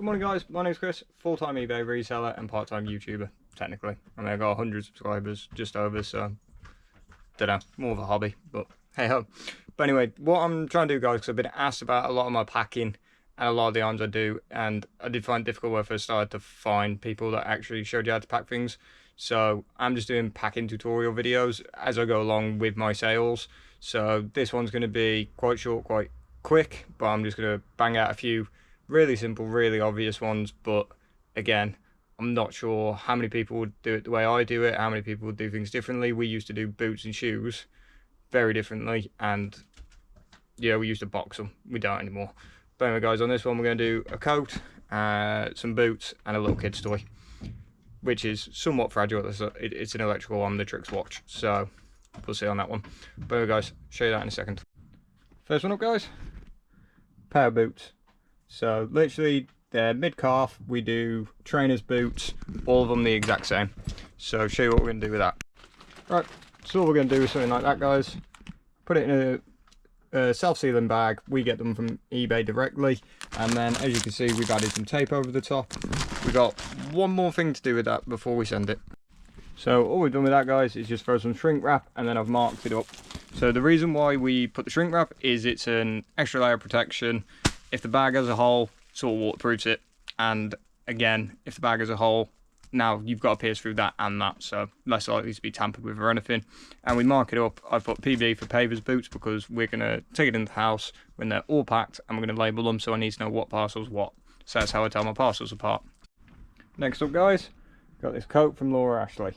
Good morning guys, my name's Chris, full-time eBay reseller and part-time YouTuber, technically. I mean, I got 100 subscribers, just over, so, don't know, more of a hobby, but hey-ho. But anyway, what I'm trying to do guys, because I've been asked about a lot of my packing and a lot of the items I do, and I did find it difficult when I first started to find people that actually showed you how to pack things. So I'm just doing packing tutorial videos as I go along with my sales. So this one's going to be quite short, quite quick, but I'm just going to bang out a few really simple, really obvious ones. But again, I'm not sure how many people would do it the way I do it, how many people would do things differently. We used to do boots and shoes very differently, and yeah, we used to box them. We don't anymore. But anyway guys, on this one we're going to do a coat, some boots and a little kid's toy, which is somewhat fragile. It's an electrical Omnitrix watch, so we'll see on that one. But anyway guys, show you that in a second. First one up guys, pair of boots. So literally they're mid-calf. We do trainers boots, all of them the exact same. So show you what we're going to do with that. Right, so all we're going to do is something like that guys. Put it in a self-sealing bag. We get them from eBay directly, and then as you can see we've added some tape over the top. We got one more thing to do with that before we send it. So all we've done with that guys is just throw some shrink wrap, and then I've marked it up. So the reason why we put the shrink wrap is it's an extra layer of protection. If the bag has a hole, sort of waterproofs it, and again, if the bag has a hole, now you've got to pierce through that and that, so less likely to be tampered with or anything. And we mark it up. I've put PB for pavers boots because we're going to take it into the house when they're all packed, and we're going to label them, so I need to know what parcel's what. So that's how I tell my parcels apart. Next up guys, got this coat from Laura Ashley.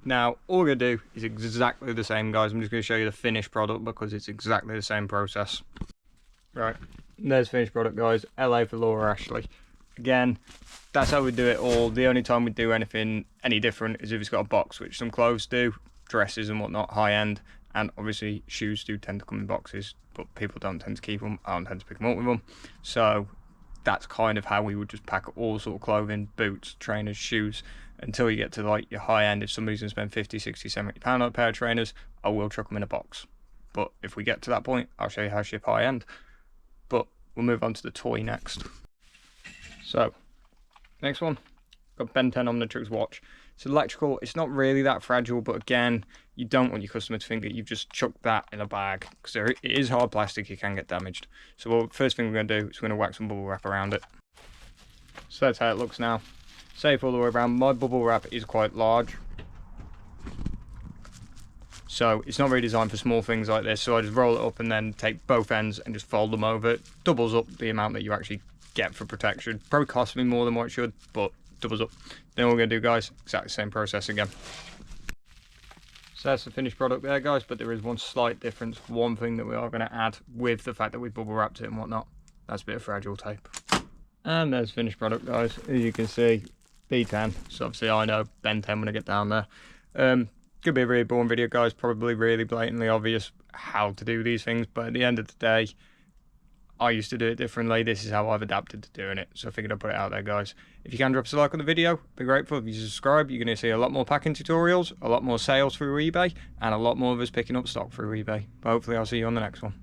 Now all we're going to do is exactly the same guys. I'm just going to show you the finished product because it's exactly the same process. Right, there's finished product guys, LA for Laura Ashley. Again, that's how we do it all. The only time we do anything any different is if it's got a box, which some clothes do, dresses and whatnot, high end, and obviously shoes do tend to come in boxes, but people don't tend to keep them, I don't tend to pick them up with them. So that's kind of how we would just pack all sort of clothing, boots, trainers, shoes, until you get to like your high end. If somebody's going to spend 50, 60, 70 pound on a pair of trainers, I will chuck them in a box. But if we get to that point, I'll show you how to ship high end. But we'll move on to the toy next. So, next one, got Ben 10 Omnitrix watch. It's electrical, it's not really that fragile, but again, you don't want your customer to think that you've just chucked that in a bag, because it is hard plastic, it can get damaged. So first thing we're going to do is we're going to wax some bubble wrap around it. So that's how it looks now. Safe all the way around. My bubble wrap is quite large, so it's not really designed for small things like this, so I just roll it up and then take both ends and just fold them over. It doubles up the amount that you actually get for protection. Probably costs me more than what it should, but doubles up. Then what we're going to do guys, exactly the same process again. So that's the finished product there guys, but there is one slight difference. One thing that we are going to add with the fact that we bubble wrapped it and whatnot, that's a bit of fragile tape. And there's finished product guys, as you can see, B10, so obviously I know Ben 10 when I get down there. Could be a really boring video guys, probably really blatantly obvious how to do these things, but at the end of the day, I used to do it differently. This is how I've adapted to doing it, so I figured I'd put it out there guys. If you can drop us a like on the video, be grateful. If you subscribe, you're going to see a lot more packing tutorials, a lot more sales through eBay, and a lot more of us picking up stock through eBay. But hopefully I'll see you on the next one.